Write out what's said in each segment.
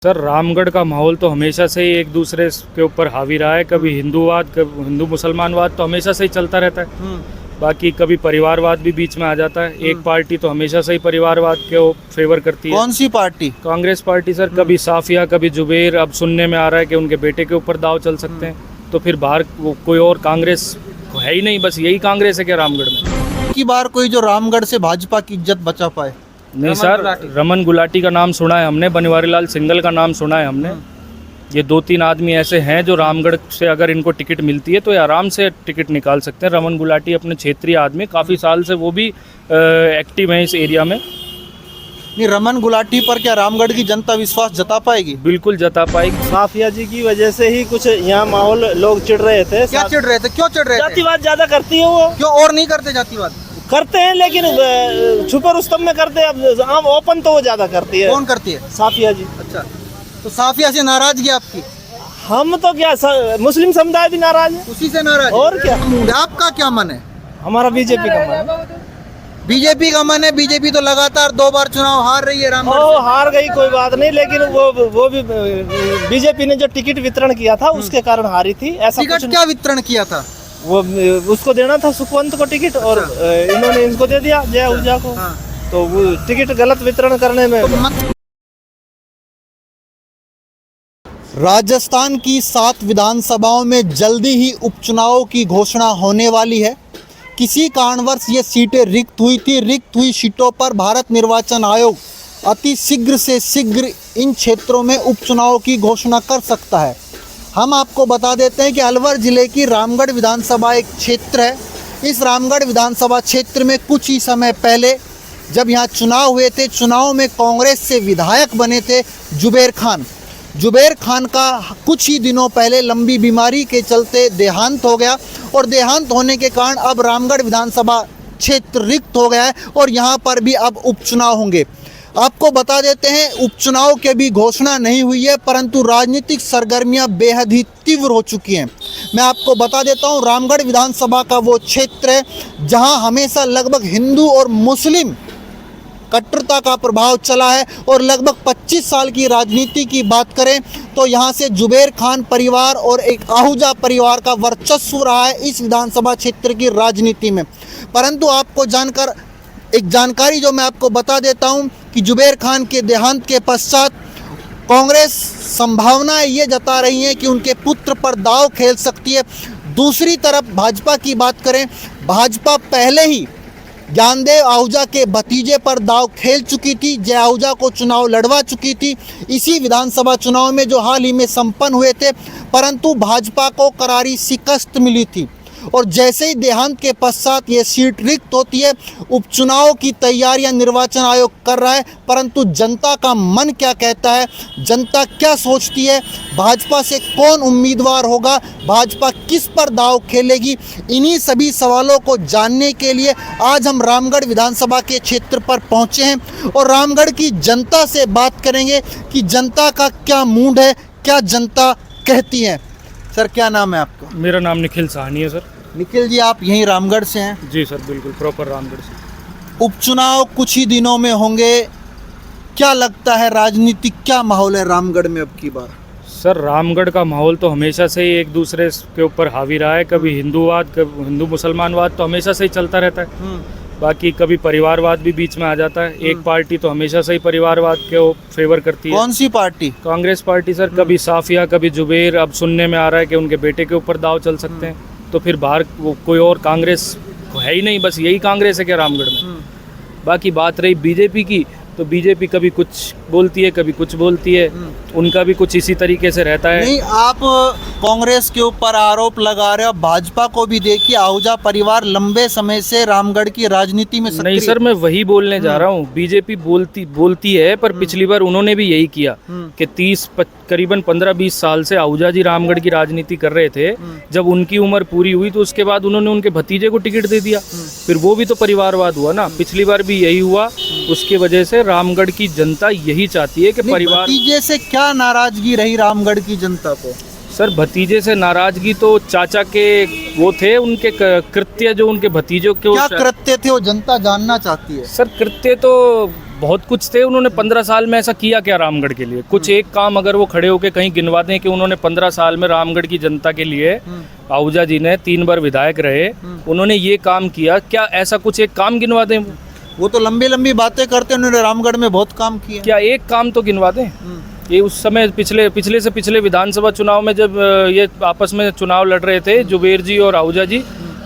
Sir Ramgarh का माहौल तो हमेशा से ही एक दूसरे के ऊपर हावी रहा है। कभी हिंदूवाद, कभी हिंदू मुसलमानवाद तो हमेशा से ही चलता रहता है। बाकी कभी परिवारवाद भी बीच में आ जाता है। एक पार्टी तो हमेशा से ही परिवारवाद के फेवर करती है। कौन सी पार्टी? Congress party sir. कभी साफिया, कभी जुबेर। अब सुनने में आ रहा है कि उनके बेटे के ऊपर दाव चल सकते हैं। तो फिर बाहर कोई और कांग्रेस है ही नहीं, बस यही कांग्रेस है क्या रामगढ़ में? की बार कोई जो रामगढ़ से भाजपा की इज्जत बचा पाए? नहीं सर, रमन गुलाटी का नाम सुना है हमने, बनवारी लाल सिंघल का नाम सुना है हमने। ये 2-3 आदमी ऐसे हैं जो रामगढ़ से अगर इनको टिकट मिलती है तो ये आराम से टिकट निकाल सकते हैं। रमन गुलाटी अपने क्षेत्रीय आदमी, काफ़ी साल से वो भी एक्टिव हैं इस एरिया में। नहीं, रमन गुलाटी पर क्या रामगढ़ की जनता विश्वास जता पाएगी? बिल्कुल जता पाएगी। साफिया जी की वजह से ही कुछ यहाँ माहौल लोग चिढ़ रहे थे। क्या चिढ़ रहे थे? क्यों चिढ़ रहे थे? जातिवाद ज्यादा करती है वो। क्यों और नहीं करते जातिवाद? करते हैं लेकिन छुपे रुस्तम में करते हैं। अब आम ओपन तो वो ज्यादा करती है। कौन करती है? साफिया जी। अच्छा, तो साफिया से नाराजगी आपकी? हम तो क्या मुस्लिम समुदाय भी नाराज है। उसी से नाराज? और क्या? आपका क्या मन है? हमारा बीजेपी का मन है। बीजेपी का मन है। बीजेपी तो लगातार 2 बार चुनाव हार रही है रामगढ़ वो से। हार गई कोई बात नहीं, लेकिन वो भी बीजेपी ने जो टिकट वितरण किया था उसके कारण हारी थी। ऐसा टिकट क्या वितरण किया था? वो उसको देना था सुखवंत को टिकट, और इन्होंने इनको दे दिया जय ऊर्जा को। तो वो टिकट गलत वितरण करने में। राजस्थान की 7 विधानसभाओं में जल्दी ही उपचुनावों की घोषणा होने वाली है। किसी कारणवश ये सीटें रिक्त हुई थी। रिक्त हुई सीटों पर भारत निर्वाचन आयोग अति शीघ्र से शीघ्र इन क्षेत्रों में उपचुनावों की घोषणा कर सकता है। हम आपको बता देते हैं कि अलवर जिले की रामगढ़ विधानसभा एक क्षेत्र है। इस रामगढ़ विधानसभा क्षेत्र में कुछ ही समय पहले जब यहाँ चुनाव हुए थे, चुनाव में कांग्रेस से विधायक बने थे जुबेर खान। जुबेर खान का कुछ ही दिनों पहले लंबी बीमारी के चलते देहांत हो गया, और देहांत होने के कारण अब रामगढ़ विधानसभा क्षेत्र रिक्त हो गया है और यहाँ पर भी अब उपचुनाव होंगे। आपको बता देते हैं, उपचुनाव की भी घोषणा नहीं हुई है, परंतु राजनीतिक सरगर्मियां बेहद ही तीव्र हो चुकी हैं। मैं आपको बता देता हूं, रामगढ़ विधानसभा का वो क्षेत्र है जहां हमेशा लगभग हिंदू और मुस्लिम कट्टरता का प्रभाव चला है, और लगभग 25 साल की राजनीति की बात करें तो यहाँ से जुबेर खान परिवार और एक आहूजा परिवार का वर्चस्व रहा है इस विधानसभा क्षेत्र की राजनीति में। परंतु आपको जानकर एक जानकारी जो मैं आपको बता देता हूं कि जुबेर खान के देहांत के पश्चात कांग्रेस संभावनाएं ये जता रही हैं कि उनके पुत्र पर दांव खेल सकती है। दूसरी तरफ भाजपा की बात करें, भाजपा पहले ही ज्ञानदेव आहूजा के भतीजे पर दांव खेल चुकी थी। जय आहूजा को चुनाव लड़वा चुकी थी इसी विधानसभा चुनाव में जो हाल ही में संपन्न हुए थे, परंतु भाजपा को करारी शिकस्त मिली थी। और जैसे ही देहांत के पश्चात ये सीट रिक्त होती है, उपचुनाव की तैयारियां निर्वाचन आयोग कर रहा है। परंतु जनता का मन क्या कहता है, जनता क्या सोचती है, भाजपा से कौन उम्मीदवार होगा, भाजपा किस पर दांव खेलेगी, इन्हीं सभी सवालों को जानने के लिए आज हम रामगढ़ विधानसभा के क्षेत्र पर पहुंचे हैं और रामगढ़ की जनता से बात करेंगे कि जनता का क्या मूड है, क्या जनता कहती है। सर, क्या नाम है आपका? मेरा नाम निखिल साहनी है सर। निखिल जी, आप यहीं रामगढ़ से हैं? जी सर, बिल्कुल प्रॉपर रामगढ़ से। उपचुनाव कुछ ही दिनों में होंगे, क्या लगता है राजनीतिक क्या माहौल है रामगढ़ में अब की बार? सर रामगढ़ का माहौल तो हमेशा से ही एक दूसरे के ऊपर हावी रहा है। कभी हिंदूवाद, कभी हिंदू मुसलमानवाद तो हमेशा से ही चलता रहता है। बाकी कभी परिवारवाद भी बीच में आ जाता है। एक पार्टी तो हमेशा से ही परिवारवाद के फेवर करती है। कौन सी पार्टी? Congress party sir. कभी साफिया, कभी जुबेर। अब सुनने में आ रहा है कि उनके बेटे के ऊपर दाव चल सकते हैं। तो फिर बाहर कोई और कांग्रेस है ही नहीं, बस यही कांग्रेस है क्या रामगढ़ में? बाकी बात रही बीजेपी की, तो बीजेपी कभी कुछ बोलती है, कभी कुछ बोलती है। उनका भी कुछ इसी तरीके से रहता है। नहीं, आप कांग्रेस के ऊपर आरोप लगा रहे हो, भाजपा को भी देखिए, आहूजा परिवार लंबे समय से रामगढ़ की राजनीति में सक्रिय। नहीं सर, मैं वही बोलने जा रहा हूँ। बीजेपी बोलती है, पर पिछली बार उन्होंने भी यही किया कि करीबन 15-20 साल से आहूजा जी रामगढ़ की राजनीति कर रहे थे। जब उनकी उम्र पूरी हुई तो उसके बाद उन्होंने उनके भतीजे को टिकट दे दिया। फिर वो भी तो परिवारवाद हुआ ना। पिछली बार भी यही हुआ। उसके वजह से रामगढ़ की जनता यही चाहती है कि परिवार। भतीजे से क्या नाराजगी रही रामगढ़ की जनता को? सर भतीजे से नाराजगी तो चाचा के वो थे, उनके कृत्य जो उनके भतीजों के क्या कृत्य थे वो जनता जानना चाहती है। सर कृत्य तो बहुत कुछ थे। उन्होंने 15 साल में ऐसा किया क्या रामगढ़ के लिए? कुछ एक काम अगर वो खड़े होके कहीं गिनवा दें कि उन्होंने 15 साल में रामगढ़ की जनता के लिए, आहूजा जी ने 3 बार विधायक रहे, उन्होंने ये काम किया क्या? ऐसा कुछ एक काम गिनवा दें? वो तो लंबी लंबी बातें करते हैं, उन्होंने रामगढ़ में बहुत काम किया। क्या एक काम तो गिनवा दें? ये उस समय पिछले से पिछले विधानसभा चुनाव में जब ये आपस में चुनाव लड़ रहे थे, जुबेर जी और आहूजा जी,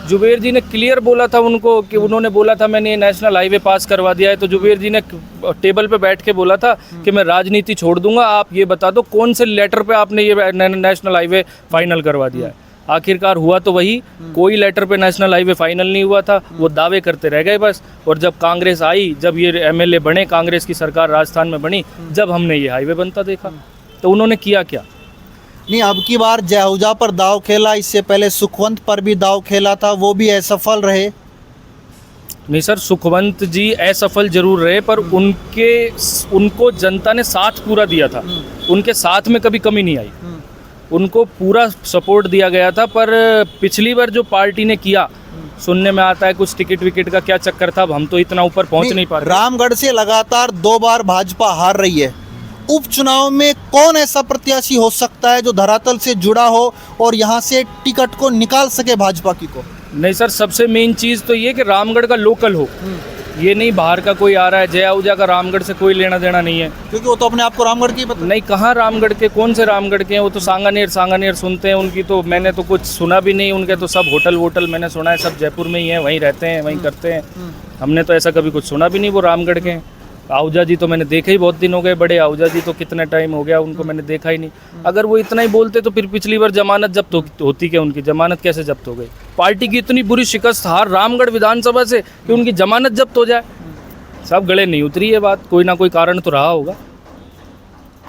जुबेर जी ने क्लियर बोला था उनको कि उन्होंने बोला था मैंने ये नेशनल हाईवे पास करवा दिया है, तो जुबेर जी ने टेबल पे बैठ के बोला था कि मैं राजनीति छोड़ दूंगा, आप ये बता दो कौन से लेटर पे आपने ये नेशनल हाईवे फाइनल करवा दिया है। आखिरकार हुआ तो वही, कोई लेटर पे नेशनल हाईवे फाइनल नहीं हुआ था, वो दावे करते रह गए बस। और जब कांग्रेस आई, जब ये एमएलए बने, कांग्रेस की सरकार राजस्थान में बनी, जब हमने ये हाईवे बनता देखा, तो उन्होंने किया क्या? नहीं, अब की बार जय आहूजा पर दाव खेला, इससे पहले सुखवंत पर भी दाव खेला था, वो भी असफल रहे। नहीं सर, सुखवंत जी असफल जरूर रहे, पर उनको जनता ने साथ पूरा दिया था, उनके साथ में कभी कमी नहीं आई, उनको पूरा सपोर्ट दिया गया था। पर पिछली बार जो पार्टी ने किया, सुनने में आता है कुछ टिकट विकेट का क्या चक्कर था, अब हम तो इतना ऊपर पहुंच नहीं पा रहे। रामगढ़ से लगातार 2 बार भाजपा हार रही है। उपचुनाव में कौन ऐसा प्रत्याशी हो सकता है जो धरातल से जुड़ा हो और यहाँ से टिकट को निकाल सके भाजपा की को? नहीं सर, सबसे मेन चीज़ तो ये कि रामगढ़ का लोकल हो, ये नहीं बाहर का कोई आ रहा है। जय आहूजा का रामगढ़ से कोई लेना देना नहीं है, क्योंकि वो तो अपने आप को रामगढ़ की पता नहीं। कहाँ रामगढ़ के, कौन से रामगढ़ के हैं? वो तो सांगानेर सुनते हैं उनकी, तो मैंने तो कुछ सुना भी नहीं। उनके तो सब होटल मैंने सुना है, सब जयपुर में ही हैं, वहीं रहते हैं, वहीं करते हैं। हमने तो ऐसा कभी कुछ सुना भी नहीं वो रामगढ़ के हैं। आहूजा जी तो मैंने देखा ही बहुत दिन हो गए, बड़े आहूजा जी तो कितना टाइम हो गया उनको मैंने देखा ही नहीं। अगर वो इतना ही बोलते तो फिर पिछली बार जमानत जब्त होती क्या? उनकी जमानत कैसे जब्त हो गई? पार्टी की इतनी बुरी शिकस्त हार रामगढ़ विधानसभा से कि उनकी जमानत जब्त हो जाए, सब गले नहीं उतरी ये बात, कोई ना कोई कारण तो रहा होगा।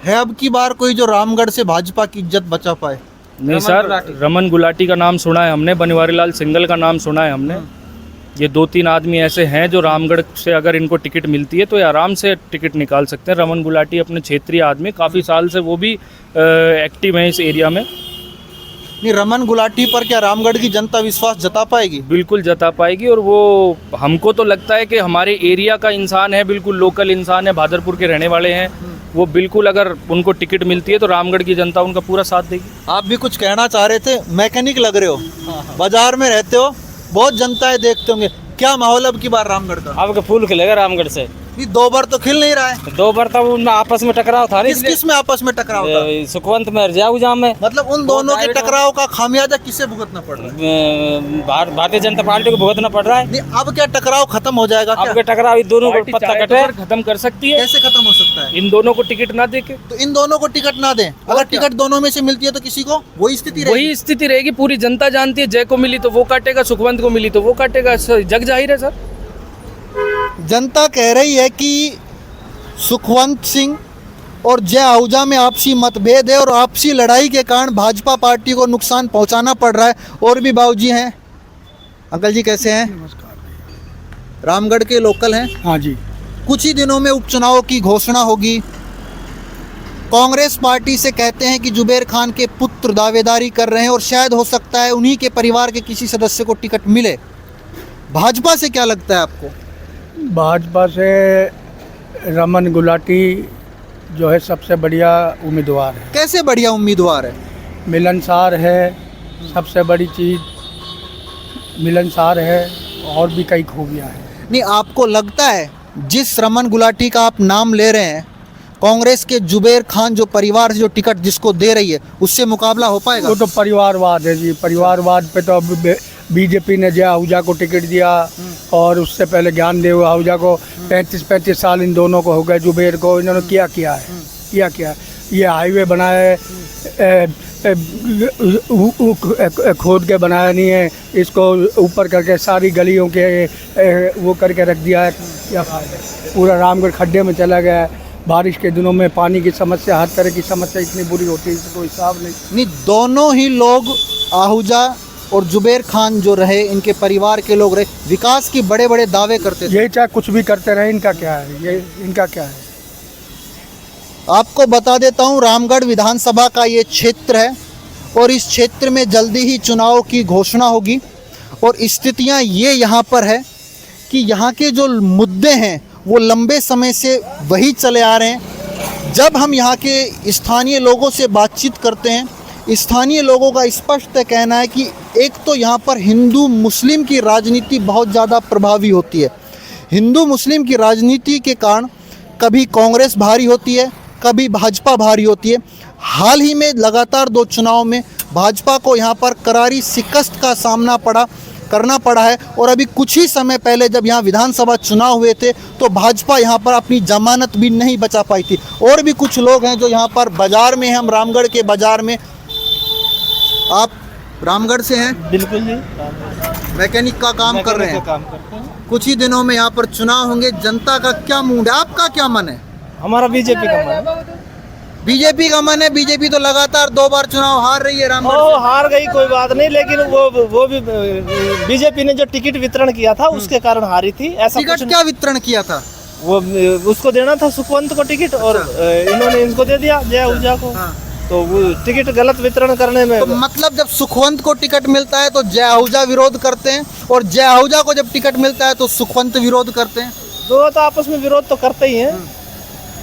है अब की बार कोई जो रामगढ़ से भाजपा की इज्जत बचा पाए? नहीं सर, रमन गुलाटी का नाम सुना है हमने, बनवारी लाल सिंघल का नाम सुना है हमने। ये 2-3 आदमी ऐसे हैं जो रामगढ़ से अगर इनको टिकट मिलती है तो ये आराम से टिकट निकाल सकते हैं। रमन गुलाटी अपने क्षेत्रीय आदमी, काफ़ी साल से वो भी एक्टिव हैं इस एरिया में। नहीं, रमन गुलाटी पर क्या रामगढ़ की जनता विश्वास जता पाएगी? बिल्कुल जता पाएगी, और वो हमको तो लगता है कि हमारे एरिया का इंसान है, बिल्कुल लोकल इंसान है, भादरपुर के रहने वाले हैं वो। बिल्कुल अगर उनको टिकट मिलती है तो रामगढ़ की जनता उनका पूरा साथ देगी। आप भी कुछ कहना चाह रहे थे, मैकेनिक लग रहे हो, बाजार में रहते हो, बहुत जनताएं देखते होंगे, क्या माहौल अब की बार रामगढ़ का? अब फूल खिलेगा रामगढ़ से। नहीं, 2 बार तो खिल नहीं रहा है। 2 बार तो उनमें आपस में टकराव था। किस में आपस में टकराव था? सुखवंत में जय आहूजा में। मतलब उन दोनों के टकराव का खामियाजा किसे भुगतना पड़ रहा है? भारतीय जनता पार्टी को भुगतना पड़ रहा है। नहीं, अब क्या टकराव खत्म हो जाएगा? अब के टकराव इन दोनों को पत्ता कटे खत्म कर सकती है। कैसे खत्म हो सकता है? इन दोनों को टिकट ना देके, तो इन दोनों को टिकट ना दें, अगर टिकट दोनों में से मिलती है तो किसी को वही स्थिति रहेगी। वही स्थिति रहेगी। पूरी जनता जानती है, जय को मिली तो वो काटेगा, सुखवंत को मिली तो वो काटेगा, जग जाहिर है सर। जनता कह रही है कि सुखवंत सिंह और जय आहूजा में आपसी मतभेद है और आपसी लड़ाई के कारण भाजपा पार्टी को नुकसान पहुंचाना पड़ रहा है। और भी बाबूजी हैं। अंकल जी कैसे हैं? नमस्कार। रामगढ़ के लोकल हैं? हाँ जी। कुछ ही दिनों में उपचुनाव की घोषणा होगी। कांग्रेस पार्टी से कहते हैं कि जुबेर खान के पुत्र दावेदारी कर रहे हैं और शायद हो सकता है उन्हीं के परिवार के किसी सदस्य को टिकट मिले। भाजपा से क्या लगता है आपको? भाजपा से रमन गुलाटी जो है सबसे बढ़िया उम्मीदवार है। कैसे बढ़िया उम्मीदवार है? मिलनसार है, सबसे बड़ी चीज़ मिलनसार है, और भी कई खूबियाँ हैं। नहीं, आपको लगता है जिस रमन गुलाटी का आप नाम ले रहे हैं, कांग्रेस के जुबेर खान जो परिवार से जो टिकट जिसको दे रही है, उससे मुकाबला हो पाएगा? वो तो परिवारवाद है जी। परिवारवाद पे तो अब बीजेपी ने जय आहूजा को टिकट दिया, और उससे पहले ज्ञानदेव आहूजा को 35 साल इन दोनों को हो गए। जुबेर को इन्होंने क्या है? ये हाईवे बनाए, खोद के बनाया नहीं है, इसको ऊपर करके सारी गलियों के वो करके रख दिया है। क्या फायदा? पूरा रामगढ़ खड्डे में चला गया है। बारिश के दिनों में पानी की समस्या, हर तरह की समस्या इतनी बुरी होती है, इसका कोई हिसाब नहीं। दोनों ही लोग, आहूजा और जुबेर खान जो रहे, इनके परिवार के लोग रहे, विकास की बड़े बड़े दावे करते थे। ये चाहे कुछ भी करते रहे, इनका क्या है? इनका क्या है? आपको बता देता हूँ, रामगढ़ विधानसभा का ये क्षेत्र है और इस क्षेत्र में जल्दी ही चुनाव की घोषणा होगी। और स्थितियाँ ये यहाँ पर है कि यहाँ के जो मुद्दे हैं वो लंबे समय से वही चले आ रहे हैं। जब हम यहाँ के स्थानीय लोगों से बातचीत करते हैं, स्थानीय लोगों का स्पष्ट कहना है कि एक तो यहाँ पर हिंदू मुस्लिम की राजनीति बहुत ज़्यादा प्रभावी होती है। हिंदू मुस्लिम की राजनीति के कारण कभी कांग्रेस भारी होती है, कभी भाजपा भारी होती है। हाल ही में लगातार 2 चुनाव में भाजपा को यहाँ पर करारी शिकस्त का सामना करना पड़ा है। और अभी कुछ ही समय पहले जब यहाँ विधानसभा चुनाव हुए थे तो भाजपा यहाँ पर अपनी जमानत भी नहीं बचा पाई थी। और भी कुछ लोग हैं जो यहाँ पर बाज़ार में हैं, हम रामगढ़ के बाज़ार में। आप रामगढ़ से हैं? बिल्कुल जी, मैकेनिक का काम कर रहे हैं। काम करते हैं। कुछ ही दिनों में यहाँ पर चुनाव होंगे, जनता का क्या मूड है, आपका क्या मन है? हमारा बीजेपी का मन है। बीजेपी का मन है। बीजेपी तो लगातार 2 बार चुनाव हार रही है रामगढ़ वो से। हार गई कोई बात नहीं, लेकिन वो भी बीजेपी ने जो टिकट वितरण किया था उसके कारण हारी थी। ऐसा टिकट कुछ क्या वितरण किया था? वो उसको देना था सुखवंत को टिकट, और इन्होंने इनको दे दिया, जय आहूजा को। तो वो टिकट गलत वितरण करने में तो मतलब जब सुखवंत को टिकट मिलता है तो जय आहूजा विरोध करते हैं, और जय आहूजा को जब टिकट मिलता है तो सुखवंत विरोध करते हैं। दोनों तो आपस में विरोध तो करते ही हैं।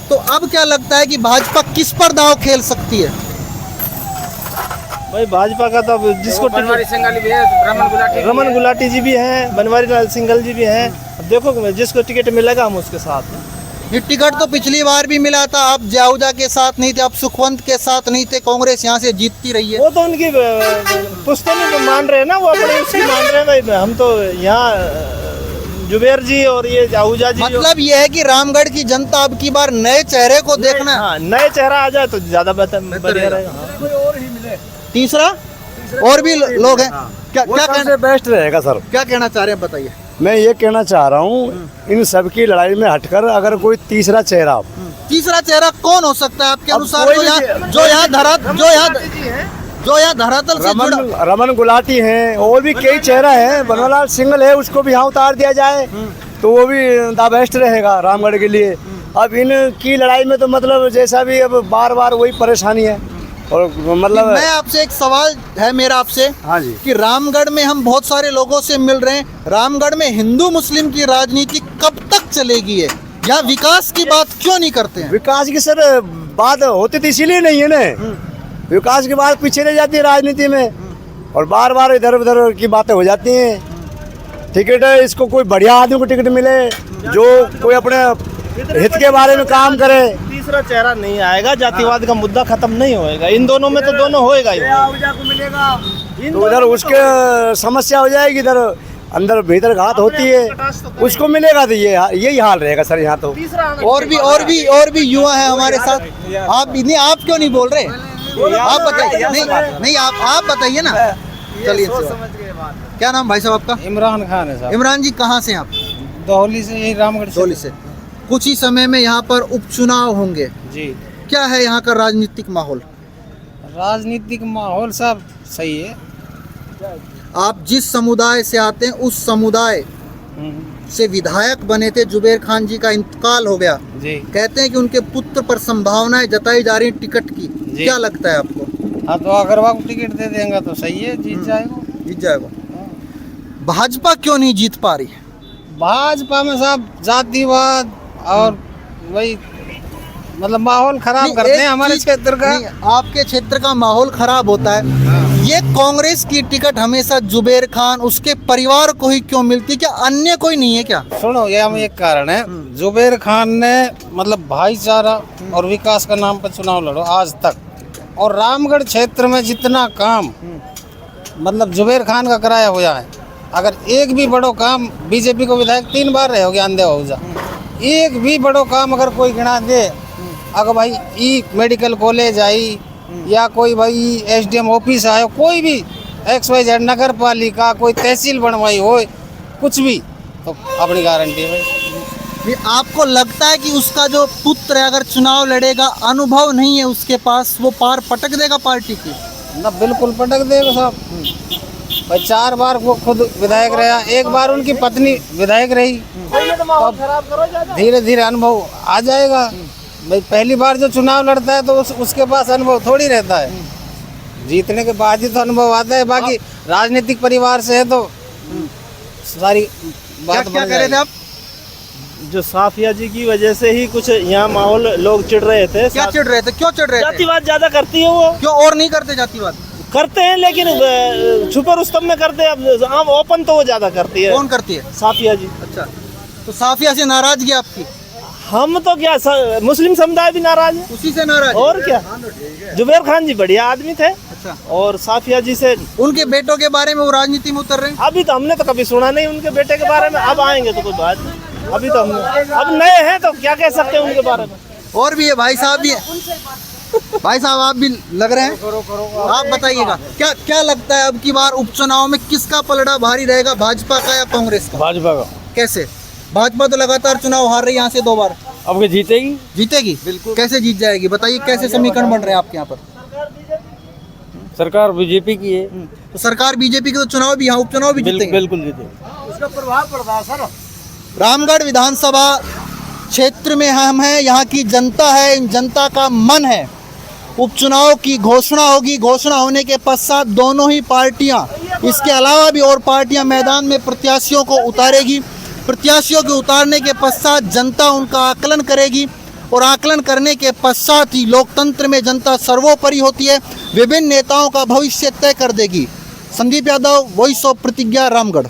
तो अब क्या लगता है कि भाजपा किस पर दांव खेल सकती है? भाई भाजपा का तो अब जिसको बनवारी सिंघाली भी है, रमन गुलाटी जी भी हैं, बनवारी लाल सिंघल जी भी हैं। अब देखो जिसको टिकट मिलेगा हम उसके साथ हैं। ये टिकट तो पिछली बार भी मिला था, आप जय आहूजा के साथ नहीं थे, आप सुखवंत के साथ नहीं थे, कांग्रेस यहाँ से जीतती रही है। वो तो उनकी पुश्तैनी मान रहे हैं ना, वो अपने उसकी मान रहे हैं। भाई हम तो यहाँ जुबेर जी और ये आहूजा जी मतलब ये है कि रामगढ़ की जनता अब की बार नए चेहरे को देखना है। हाँ, नए चेहरा आ जाए तो ज्यादा बढ़िया रहेगा। तीसरा और भी लोग हैं। क्या कहना बेस्ट रहेगा सर। क्या कहना चाह रहे हैं बताइए? मैं ये कहना चाह रहा हूँ, इन सब की लड़ाई में हटकर अगर कोई तीसरा चेहरा कौन हो सकता है आपके अनुसार? कोई जो यहाँ धरातल से जुड़ा रमन गुलाटी हैं, और भी कई चेहरा है। बनवारीलाल सिंघल है, उसको भी यहाँ उतार दिया जाए तो वो भी द बेस्ट रहेगा रामगढ़ के लिए। अब इनकी लड़ाई में तो मतलब जैसा भी अब बार बार वही परेशानी है। और मतलब मैं आपसे एक सवाल है मेरा आपसे, हाँ जी, कि रामगढ़ में हम बहुत सारे लोगों से मिल रहे हैं, रामगढ़ में हिंदू मुस्लिम की राजनीति कब तक चलेगी है? यहाँ विकास की बात क्यों नहीं करते हैं? विकास की सर बात होती तो इसीलिए नहीं है ना। विकास की बात पीछे रह जाती है राजनीति में, और बार बार इधर उधर की बातें हो जाती हैं। टिकट इसको कोई बढ़िया आदमी को टिकट मिले, जो कोई अपने हित के बारे में काम करे। तीसरा चेहरा नहीं आएगा, जातिवाद का मुद्दा खत्म नहीं होएगा। इन दोनों में तो दोनों होएगा ही। तो उधर उसके समस्या हो जाएगी, इधर अंदर भीतर घात होती है, उसको मिलेगा तो ये यही हाल रहेगा सर यहाँ तो। और भी युवा है हमारे साथ। आप क्यों नहीं बोल रहे? आप बताइए। नहीं आप बताइए ना। चलिए, क्या नाम भाई साहब आपका? इमरान खान है साहब। इमरान जी कहाँ से हैं आप? दोहली से, यही रामगढ़ दोहली से। कुछ ही समय में यहाँ पर उपचुनाव होंगे जी। क्या है यहाँ का राजनीतिक माहौल? राजनीतिक माहौल सब सही है। आप जिस समुदाय से आते हैं उस समुदाय से विधायक बने थे, जुबेर खान जी का इंतकाल हो गया जी। कहते हैं कि उनके पुत्र पर संभावनाएं जताई जा रही हैं टिकट की। क्या लगता है आपको? हाँ, तो अगर वो टिकट दे देंगे तो सही है, जीत जाएगा। भाजपा क्यों नहीं जीत पा रही? भाजपा में साहब जातिवाद और वही मतलब माहौल खराब करते हैं हमारे क्षेत्र का। आपके क्षेत्र का माहौल खराब होता है। ये कांग्रेस की टिकट हमेशा जुबेर खान उसके परिवार को ही क्यों मिलती है? क्या अन्य कोई नहीं है क्या? सुनो, ये हम एक कारण है। जुबेर खान ने मतलब भाईचारा और विकास का नाम पर चुनाव लड़ो आज तक, और रामगढ़ क्षेत्र में जितना काम मतलब जुबेर खान का कराया हुआ है, अगर एक भी बड़ो काम, बीजेपी को विधायक 3 बार रहे हो गया अंधे आहूजा, एक भी बड़ो काम अगर कोई गिना दे, अगर भाई ई मेडिकल कॉलेज आई या कोई भाई एसडीएम ऑफिस आयो, कोई भी XYZ नगर पालिका कोई तहसील बनवाई हो, कुछ भी, तो अपनी गारंटी है भाई। आपको लगता है कि उसका जो पुत्र है अगर चुनाव लड़ेगा, अनुभव नहीं है उसके पास, वो पार पटक देगा पार्टी की? ना, बिल्कुल पटक देगा साहब। भाई 4 बार वो खुद विधायक रहा, 1 बार उनकी पत्नी विधायक रही, तो धीरे धीरे अनुभव आ जाएगा। भाई पहली बार जो चुनाव लड़ता है तो उसके पास अनुभव थोड़ी रहता है, जीतने के बाद ही तो अनुभव आता है। बाकी राजनीतिक परिवार से है तो सारी बात क्या कह रहे थे आप? जो साफिया जी की वजह से ही कुछ यहाँ माहौल लोग चिढ़ रहे थे। क्या चिढ़ रहे थे, क्यों चिढ़ रहे थे? जातिवाद ज्यादा करती है वो। क्यों और नहीं करते जातिवाद? करते हैं लेकिन छुपे रुस्तम में करते हैं, अब ओपन तो वो ज्यादा करती है। कौन करती है? साफिया जी। अच्छा, तो साफिया से नाराजगी आपकी? हम तो क्या मुस्लिम समुदाय भी नाराज है, उसी से नाराज? और क्या। जुबैर खान जी बढ़िया आदमी थे। अच्छा, और साफिया जी से उनके बेटों के बारे में वो राजनीति में उतर रहे हैं? अभी तो हमने तो कभी सुना नहीं उनके बेटे के बारे में, अब आएंगे तो कोई बात नहीं। अभी तो हमने, अब नए हैं तो क्या कह सकते हैं उनके बारे में। और भी है, भाई साहब भी है। भाई साहब आप भी लग रहे हैं, आप बताइएगा क्या क्या लगता है अब की बार उपचुनाव में किसका पलड़ा भारी रहेगा, भाजपा का या कांग्रेस का? भाजपा का। कैसे? भाजपा तो लगातार चुनाव हार रही है यहाँ से 2 बार। अब के जीतेगी? जीतेगी? बिल्कुल। कैसे जीत जाएगी बताइए, कैसे समीकरण बन रहे हैं आपके यहाँ पर? सरकार बीजेपी की है। तो सरकार बीजेपी के, तो चुनाव भी, यहाँ उपचुनाव भी जीतेंगे। बिल्कुल जीतेगी। उसका प्रभाव पड़ता है सर। रामगढ़ विधानसभा क्षेत्र में हम हैं, यहाँ की जनता है, इन जनता का मन है। उपचुनाव की घोषणा होगी, घोषणा होने के पश्चात दोनों ही पार्टियां, इसके अलावा भी और पार्टियां मैदान में प्रत्याशियों को उतारेगी। प्रत्याशियों के उतारने के पश्चात जनता उनका आकलन करेगी और आकलन करने के पश्चात ही लोकतंत्र में जनता सर्वोपरि होती है, विभिन्न नेताओं का भविष्य तय कर देगी। संदीप यादव, वॉइस ऑफ प्रतिज्ञा, रामगढ़।